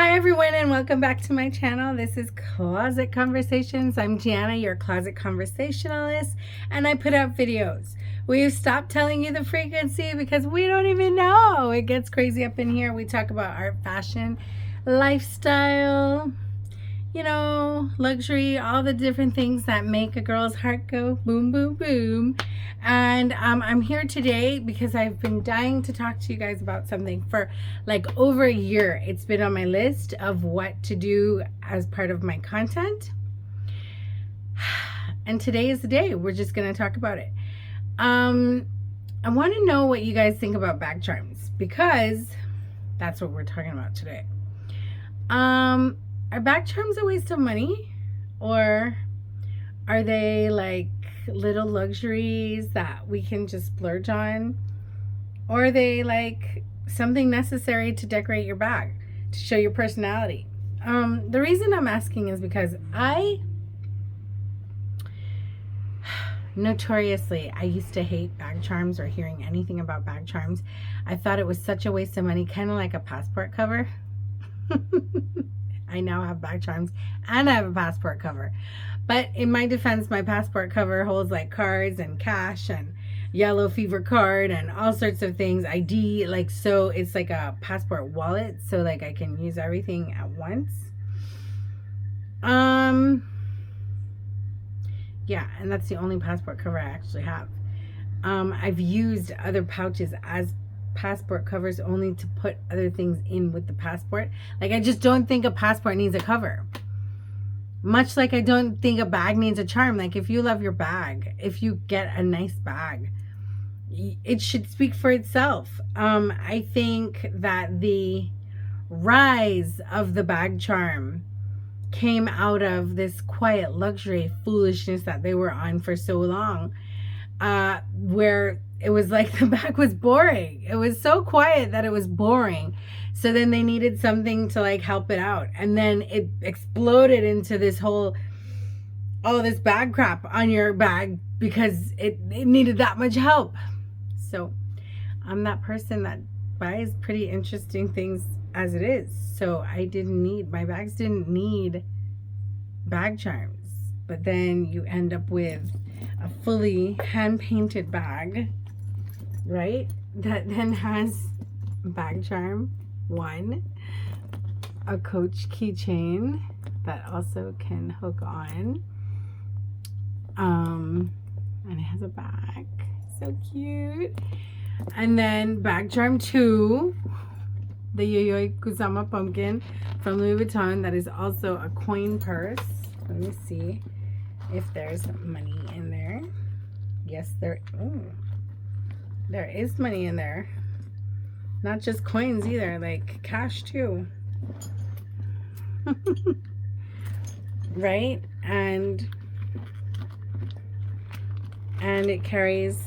Hi everyone and welcome back to my channel. This is Closet Conversations. I'm Gianna, your closet conversationalist, and I put out videos. We've stopped telling you the frequency because we don't even know. It gets crazy up in here. We talk about art, fashion, lifestyle, luxury, all the different things that make a girl's heart go boom, boom, boom. And I'm here today because I've been dying to talk to you guys about something for like over a year. It's been on my list of what to do as part of my content. And today is the day. We're just going to talk about it. I want to know what you guys think about bag charms because that's what we're talking about today. Are bag charms a waste of money, or are they like little luxuries that we can just splurge on, or are they like something necessary to decorate your bag, to show your personality? The reason I'm asking is because I used to hate bag charms or hearing anything about bag charms. I thought it was such a waste of money, kind of like a passport cover. I now have bag charms and I have a passport cover. But in my defense, my passport cover holds like cards and cash and yellow fever card and all sorts of things, ID, so it's like a passport wallet, so like I can use everything at once. Yeah, and that's the only passport cover I actually have. I've used other pouches as passport covers only to put other things in with the passport. Like, I just don't think a passport needs a cover. Much like I don't think a bag needs a charm. Like, if you love your bag, if you get a nice bag, it should speak for itself. I think that the rise of the bag charm came out of this quiet luxury foolishness that they were on for so long, where it was like the bag was boring. It was so quiet that it was boring. So then they needed something to like help it out. And then it exploded into this whole, all this bag crap on your bag because it needed that much help. So I'm that person that buys pretty interesting things as it is. So my bags didn't need bag charms. But then you end up with a fully hand-painted bag, right? That then has bag charm, one, a Coach keychain that also can hook on, and it has a bag, so cute. And then bag charm 2, the Yoyoi Kusama pumpkin from Louis Vuitton, that is also a coin purse. Let me see if there's money in there. Yes, there is money in there. Not just coins either, like cash too. Right? And it carries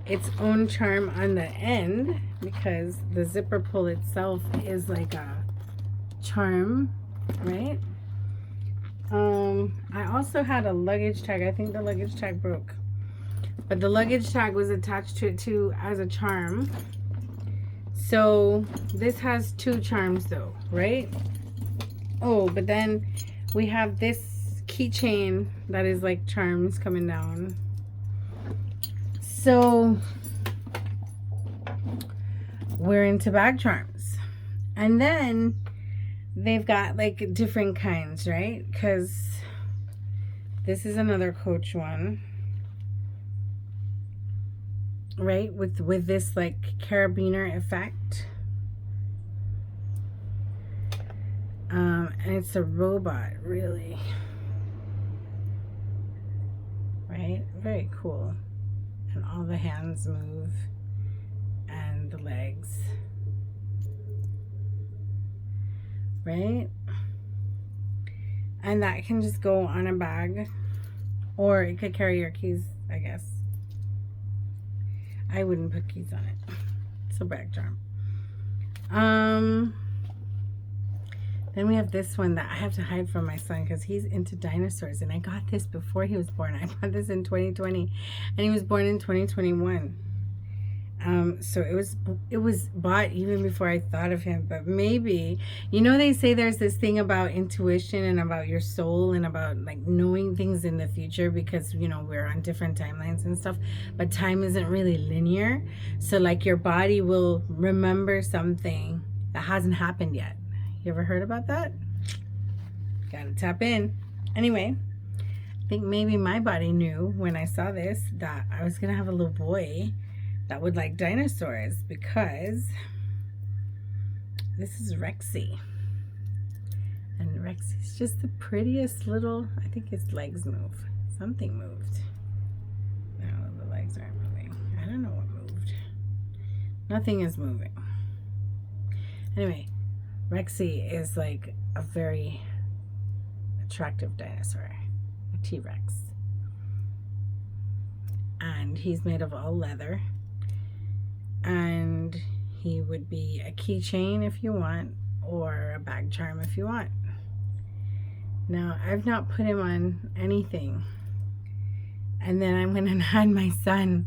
its own charm on the end because the zipper pull itself is like a charm, right? I also had a luggage tag. I think the luggage tag broke, but the luggage tag was attached to it too as a charm. So this has 2 charms though, right? Oh, but then we have this keychain that is like charms coming down. So we're into bag charms. And then they've got like different kinds, right? Because this is another Coach one, right? With this like carabiner effect. And it's a robot, really. Right? Very cool. And all the hands move and the legs. Right? And that can just go on a bag, or it could carry your keys, I guess. I wouldn't put keys on it. It's a bag charm. Then we have this one that I have to hide from my son because he's into dinosaurs, and I got this before he was born. I bought this in 2020 and he was born in 2021. So it was bought even before I thought of him. But maybe, you know, they say there's this thing about intuition and about your soul and about like knowing things in the future, because you know we're on different timelines and stuff, but time isn't really linear. So like your body will remember something that hasn't happened yet. You ever heard about that? Gotta tap in. Anyway, I think maybe my body knew when I saw this that I was gonna have a little boy that would like dinosaurs, because this is Rexy. And Rexy's just the prettiest little, I think his legs move. Something moved. No, the legs aren't moving. I don't know what moved. Nothing is moving. Anyway, Rexy is like a very attractive dinosaur, a T-Rex. And he's made of all leather. And he would be a keychain if you want, or a bag charm if you want. Now, I've not put him on anything. And then I went and had my son,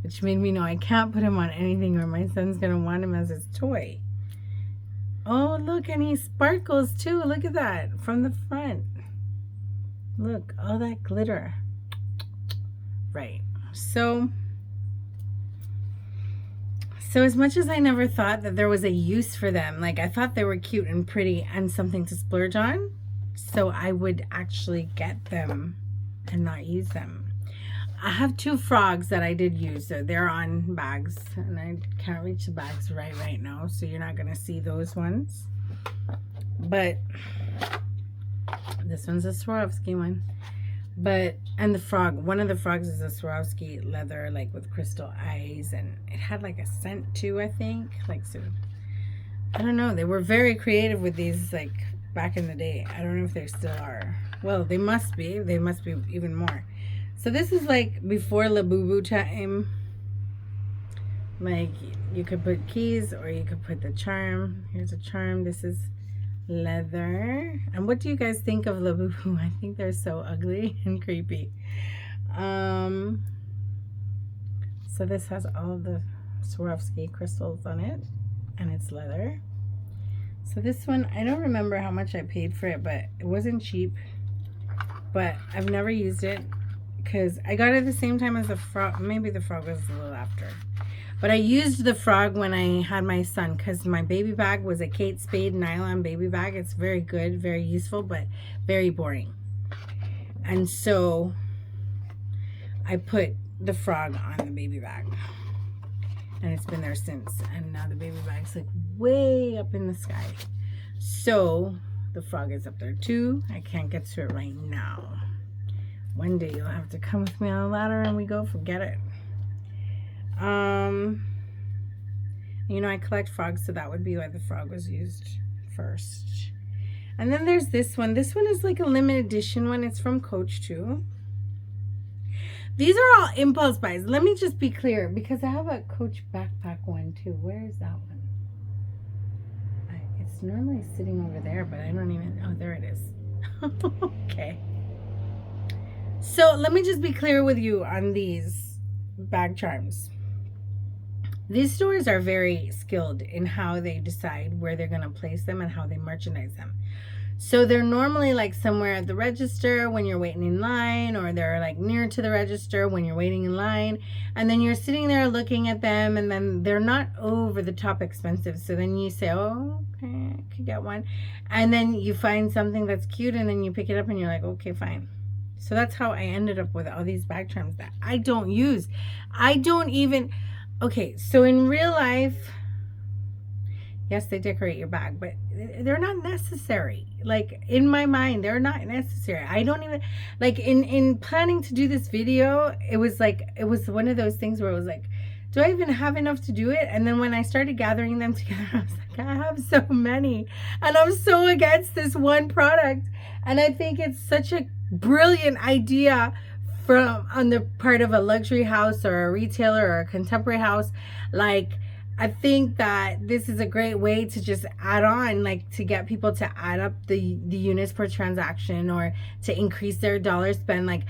which made me know I can't put him on anything or my son's going to want him as his toy. Oh, look, and he sparkles too. Look at that from the front. Look, all that glitter. Right. So as much as I never thought that there was a use for them, like I thought they were cute and pretty and something to splurge on, so I would actually get them and not use them. I have 2 frogs that I did use, so they're on bags, and I can't reach the bags right now, so you're not gonna see those ones. But this one's a Swarovski one. But, and the frog, one of the frogs is a Swarovski leather, like with crystal eyes, and it had like a scent too, I think. Like, so, I don't know. They were very creative with these, like, back in the day. I don't know if they still are. Well, they must be. They must be even more. So this is like before Labubu time. Like, you could put keys or you could put the charm. Here's a charm. This is leather. And what do you guys think of Labubu? I think they're so ugly and creepy. So this has all the Swarovski crystals on it, and it's leather. So this one, I don't remember how much I paid for it, but it wasn't cheap. But I've never used it because I got it at the same time as the frog. Maybe the frog was a little after. But I used the frog when I had my son, because my baby bag was a Kate Spade nylon baby bag. It's very good, very useful, but very boring. And so I put the frog on the baby bag. And it's been there since. And now the baby bag's like way up in the sky. So the frog is up there too. I can't get to it right now. One day you'll have to come with me on a ladder and we go forget it. You know, I collect frogs, so that would be why the frog was used first. And then there's this one. This one is like a limited edition one. It's from Coach too. These are all impulse buys. Let me just be clear, because I have a Coach backpack one too. Where is that one? It's normally sitting over there, but I don't even, oh, there it is. Okay. So let me just be clear with you on these bag charms. These stores are very skilled in how they decide where they're going to place them and how they merchandise them. So they're normally like somewhere at the register when you're waiting in line, or they're like near to the register when you're waiting in line, and then you're sitting there looking at them, and then they're not over the top expensive. So then you say, oh, okay, I could get one. And then you find something that's cute, and then you pick it up and you're like, okay, fine. So that's how I ended up with all these bag charms that I don't use. I don't even, okay, so in real life, yes, they decorate your bag, but they're not necessary. Like, in my mind, they're not necessary. I don't even, like, in planning to do this video, it was one of those things where it was like, do I even have enough to do it? And then when I started gathering them together, I was like, I have so many. And I'm so against this one product. And I think it's such a brilliant idea on the part of a luxury house or a retailer or a contemporary house. Like, I think that this is a great way to just add on, like, to get people to add up the units per transaction or to increase their dollar spend. Like,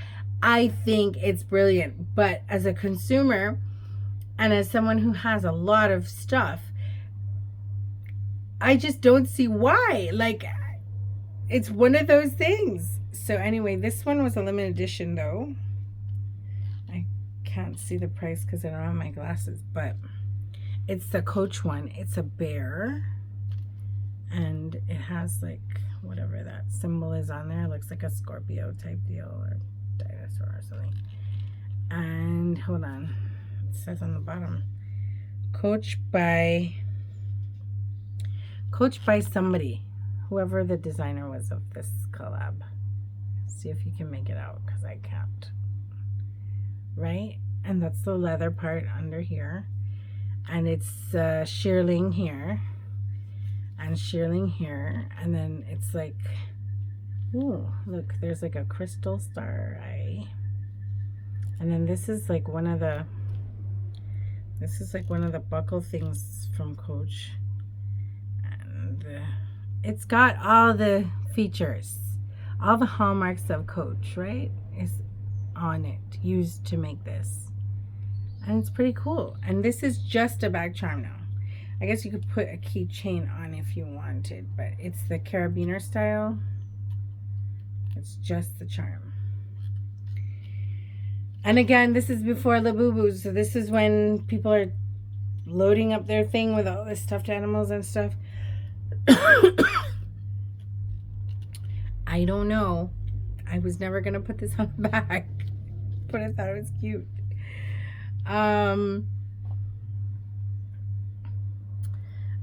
I think it's brilliant. But as a consumer, And as someone who has a lot of stuff, I just don't see why. Like, it's one of those things. So anyway, this one was a limited edition though. I can't see the price because I don't have my glasses, but it's the Coach one. It's a bear, and it has like whatever that symbol is on there. It looks like a Scorpio type deal or dinosaur or something. And hold on, it says on the bottom, Coach by somebody, whoever the designer was of this collab. See if you can make it out, because I can't. Right? And that's the leather part under here. And it's shearling here. And shearling here. And then it's like, ooh, look, there's like a crystal star eye. And then this is like one of the buckle things from Coach. And it's got all the features, all the hallmarks of Coach, right? Is on it, used to make this. And it's pretty cool. And this is just a bag charm now. I guess you could put a keychain on if you wanted, but it's the carabiner style. It's just the charm. And again, this is before Labubu, so this is when people are loading up their thing with all the stuffed animals and stuff. I don't know. I was never gonna put this on the back, but I thought it was cute. Oh,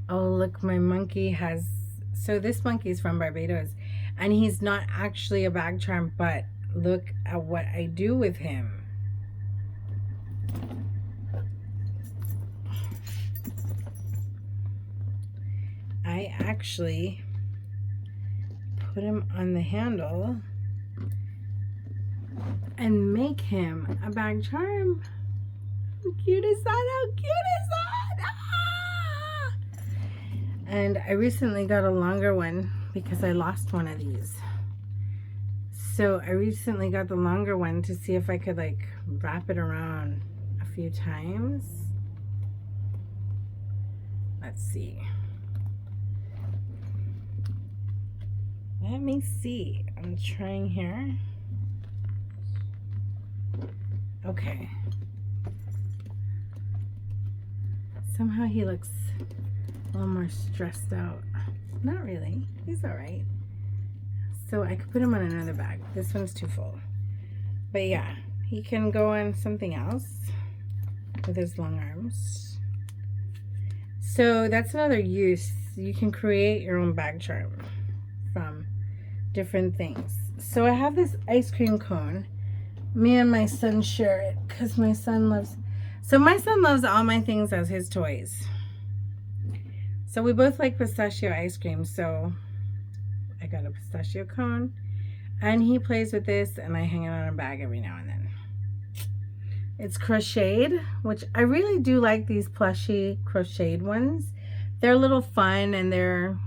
look, my monkey has... So this monkey is from Barbados, and he's not actually a bag charm, but look at what I do with him. I actually put him on the handle and make him a bag charm. How cute is that? How cute is that? Ah! And I recently got a longer one because I lost one of these. So I recently got the longer one to see if I could like wrap it around a few times. Let's see. Let me see. I'm trying here. Okay. Somehow he looks a little more stressed out. Not really. He's all right. So I could put him on another bag. This one's too full. But yeah, he can go on something else with his long arms. So that's another use. You can create your own bag charm from different things. So I have this ice cream cone. Me and my son share it because my son loves... So my son loves all my things as his toys. So we both like pistachio ice cream. So I got a pistachio cone. And he plays with this, and I hang it on a bag every now and then. It's crocheted, which I really do like these plushy crocheted ones. They're a little fun, and they're...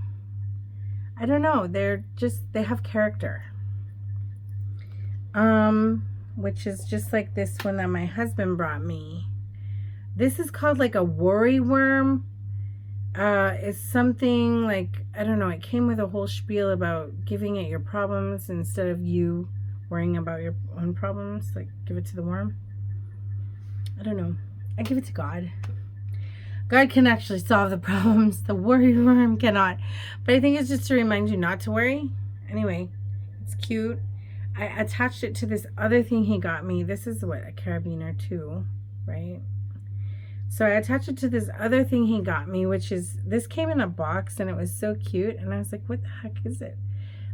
I don't know, they're just, they have character. Which is just like this one that my husband brought me. This is called like a worry worm. It's something like, I don't know, it came with a whole spiel about giving it your problems instead of you worrying about your own problems. Like, give it to the worm. I don't know. I give it to God. God can actually solve the problems. The worry worm cannot. But I think it's just to remind you not to worry. Anyway, it's cute. I attached it to this other thing he got me. This is what, a carabiner too, right? So I attached it to this other thing he got me, which is, this came in a box and it was so cute. And I was like, what the heck is it?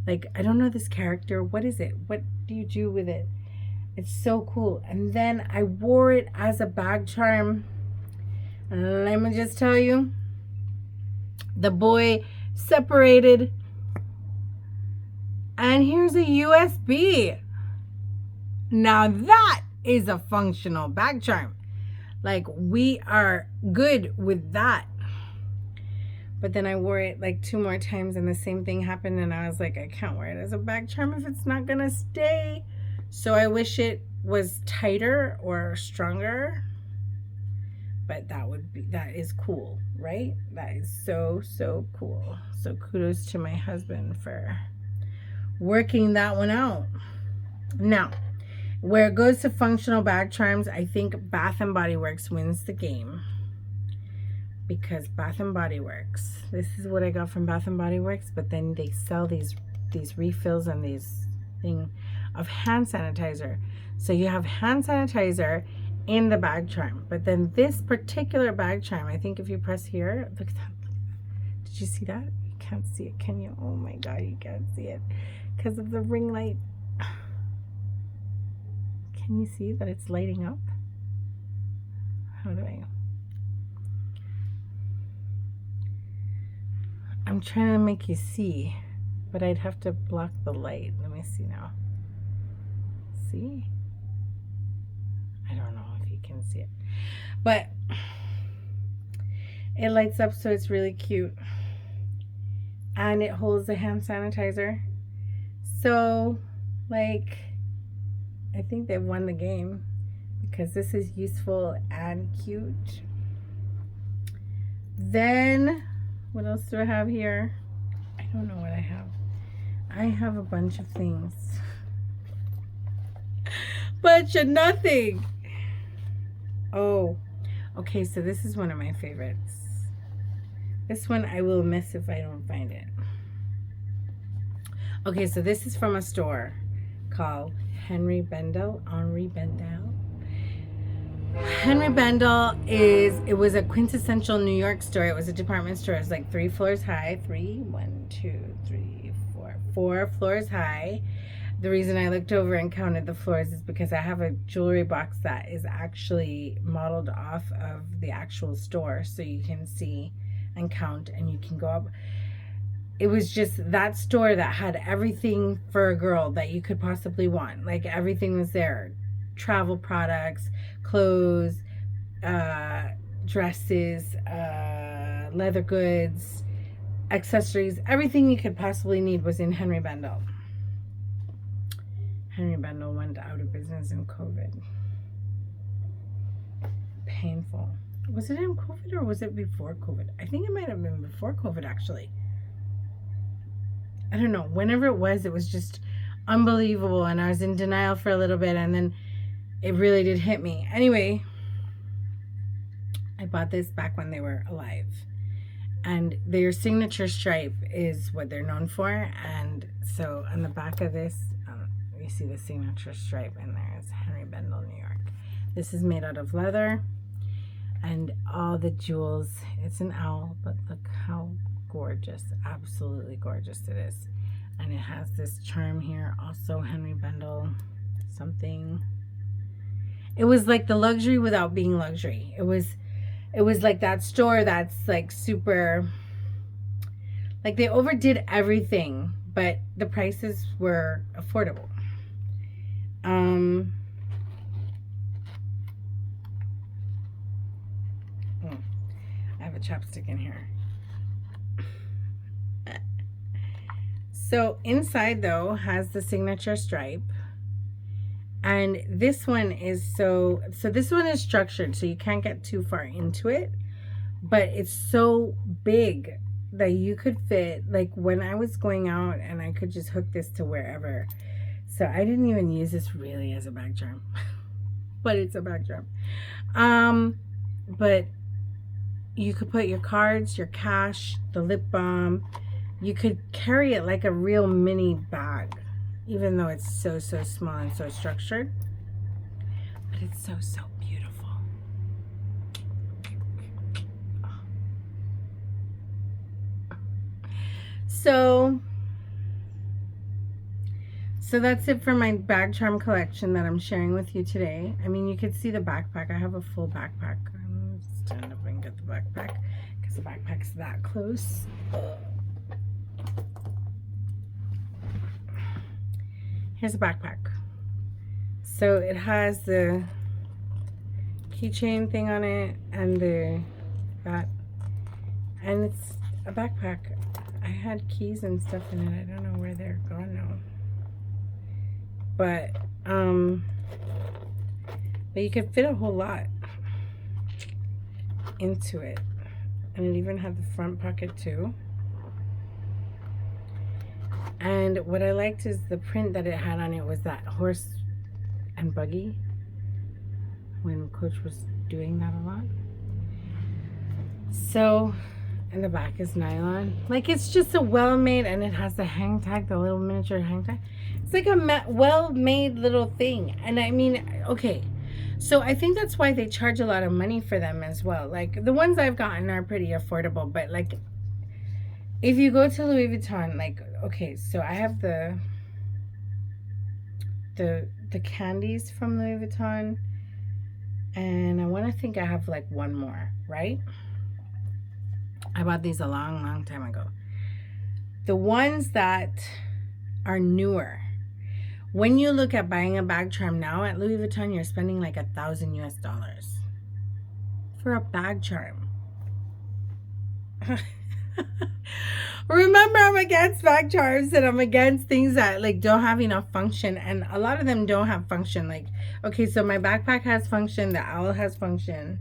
Like, I don't know this character. What is it? What do you do with it? It's so cool. And then I wore it as a bag charm. Let me just tell you, the boy separated, and here's a USB. Now that is a functional bag charm. Like, we are good with that. But then I wore it like 2 more times and the same thing happened, and I was like, I can't wear it as a bag charm if it's not gonna stay. So I wish it was tighter or stronger. but that is cool, right? That is so, so cool. So kudos to my husband for working that one out. Now, where it goes to functional bag charms, I think Bath and Body Works wins the game. Because Bath and Body Works, this is what I got from Bath and Body Works, but then they sell these refills and these thing of hand sanitizer. So you have hand sanitizer in the bag charm, but then this particular bag charm, I think if you press here, look at that. Did you see that? You can't see it, can you? Oh my god, you can't see it because of the ring light. Can you see that it's lighting up? How do I'm trying to make you see, but I'd have to block the light. Let me see now. See? I don't know if you can see it, but it lights up, so it's really cute, and it holds the hand sanitizer. So, like, I think they won the game because this is useful and cute. Then, what else do I have here? I don't know what I have. I have a bunch of things. Bunch of nothing. Oh, okay, so this is one of my favorites. This one I will miss if I don't find it. Okay, so this is from a store called Henry Bendel. Henry Bendel it was a quintessential New York store. It was a department store. It was like 3 floors high. 4 floors high. The reason I looked over and counted the floors is because I have a jewelry box that is actually modeled off of the actual store, so you can see and count and you can go up. It was just that store that had everything for a girl that you could possibly want. Like, everything was there. Travel products, clothes, dresses, leather goods, accessories, everything you could possibly need was in Henry Bendel. Henry Bendel went out of business in COVID. Painful. Was it in COVID or was it before COVID? I think it might have been before COVID, actually. I don't know. Whenever it was just unbelievable, and I was in denial for a little bit, and then it really did hit me. Anyway, I bought this back when they were alive, and their signature stripe is what they're known for. And so on the back of this, you see the signature stripe in there. It's Henry Bendel, New York. This is made out of leather, and all the jewels. It's an owl, but look how gorgeous, absolutely gorgeous it is. And it has this charm here, also Henry Bendel something. It was like the luxury without being luxury. It was like that store that's like super, like they overdid everything, but the prices were affordable. I have a chapstick in here. So inside, though, has the signature stripe, and this one is so this one is structured so you can't get too far into it, but it's so big that you could fit, like when I was going out, and I could just hook this to wherever. So I didn't even use this really as a bag charm, but it's a bag charm. But you could put your cards, your cash, the lip balm. You could carry it like a real mini bag, even though it's so small and so structured. But it's so beautiful. So that's it for my bag charm collection that I'm sharing with you today. I mean, you could see the backpack. I have a full backpack. I'm just stand up and get the backpack because the backpack's that close. Here's a backpack. So it has the keychain thing on it and and it's a backpack. I had keys and stuff in it. I don't know where they're gone now. But you could fit a whole lot. into it. And it even had the front pocket too. And what I liked is the print that it had on it was that horse and buggy, when Coach was doing that a lot. So, and the back is nylon. Like, it's just a well-made, and it has the hang tag, the little miniature hang tag. It's like a well-made little thing. And I mean, okay, so I think that's why they charge a lot of money for them as well. Like, the ones I've gotten are pretty affordable, but like, if you go to Louis Vuitton, like, okay, so I have the candies from Louis Vuitton, and I want to think I have like one more, right? I bought these a long time ago. The ones that are newer, when you look at buying a bag charm now at Louis Vuitton, you're spending like $1,000 US for a bag charm. Remember, I'm against bag charms, and I'm against things that like don't have enough function, and a lot of them don't have function. Like, okay, so my backpack has function, the owl has function.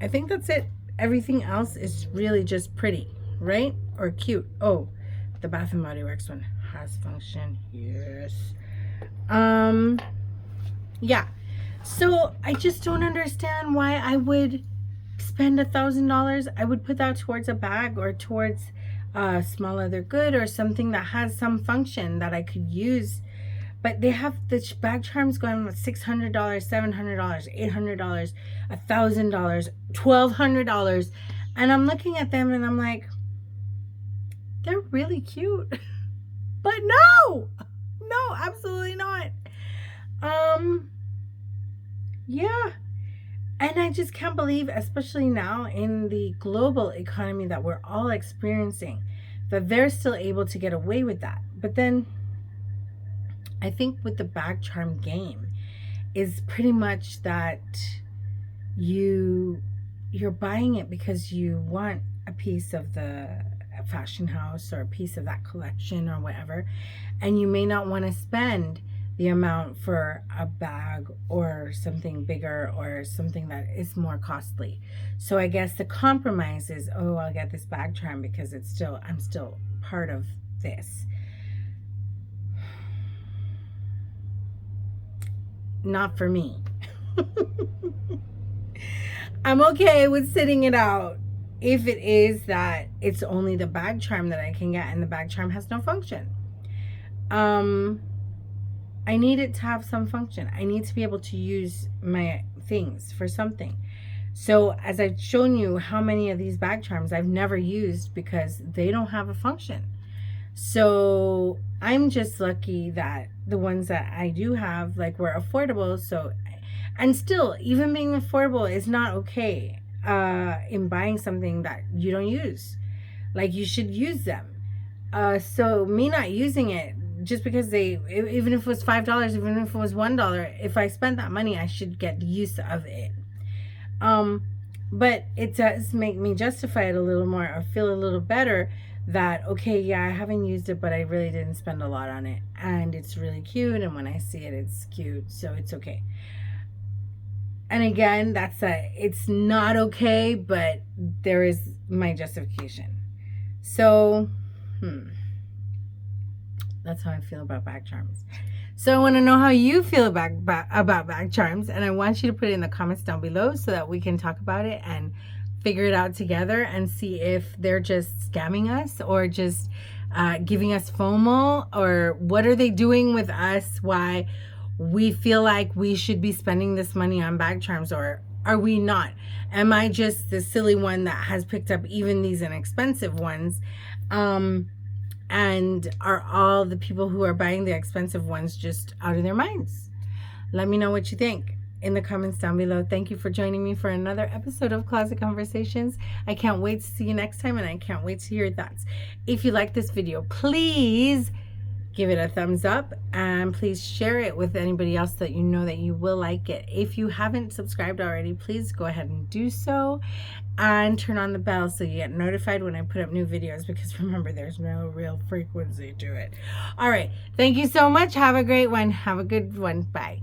I think that's it. Everything else is really just pretty, right? Or cute. Oh, the Bath and Body Works one has function. Yes. Yeah. So I just don't understand why I would spend $1,000. I would put that towards a bag or towards a small leather good or something that has some function that I could use. But they have the bag charms going with $600, $700, $800, $1,000, $1,200. And I'm looking at them and I'm like, they're really cute. But no, absolutely not. Yeah. And I just can't believe, especially now in the global economy that we're all experiencing, that they're still able to get away with that. But then I think with the bag charm game is pretty much that you're buying it because you want a piece of the fashion house or a piece of that collection or whatever, and you may not want to spend the amount for a bag or something bigger or something that is more costly. So I guess the compromise is, oh, I'll get this bag charm because I'm still part of this. Not for me. I'm okay with sitting it out if it is that it's only the bag charm that I can get and the bag charm has no function. I need it to have some function. I need to be able to use my things for something. So as I've shown you how many of these bag charms I've never used because they don't have a function. So I'm just lucky that the ones that I do have like were affordable. So, and still, even being affordable is not okay in buying something that you don't use. Like, you should use them. So me not using it, just because even if it was $5, even if it was $1, if I spent that money, I should get use of it. But it does make me justify it a little more or feel a little better that, okay, yeah, I haven't used it, but I really didn't spend a lot on it. And it's really cute. And when I see it, it's cute. So it's okay. And again, it's not okay, but there is my justification. So, that's how I feel about bag charms. So I want to know how you feel about bag charms, and I want you to put it in the comments down below so that we can talk about it and figure it out together and see if they're just scamming us or just giving us FOMO, or what are they doing with us, why we feel like we should be spending this money on bag charms, or are we not? Am I just the silly one that has picked up even these inexpensive ones? And are all the people who are buying the expensive ones just out of their minds? Let me know what you think in the comments down below. Thank you for joining me for another episode of Closet Conversations. I can't wait to see you next time, and I can't wait to hear your thoughts. If you like this video, please give it a thumbs up, and please share it with anybody else that you know that you will like it. If you haven't subscribed already, please go ahead and do so, and turn on the bell so you get notified when I put up new videos, because remember, there's no real frequency to it. All right, thank you so much. Have a great one. Have a good one. Bye.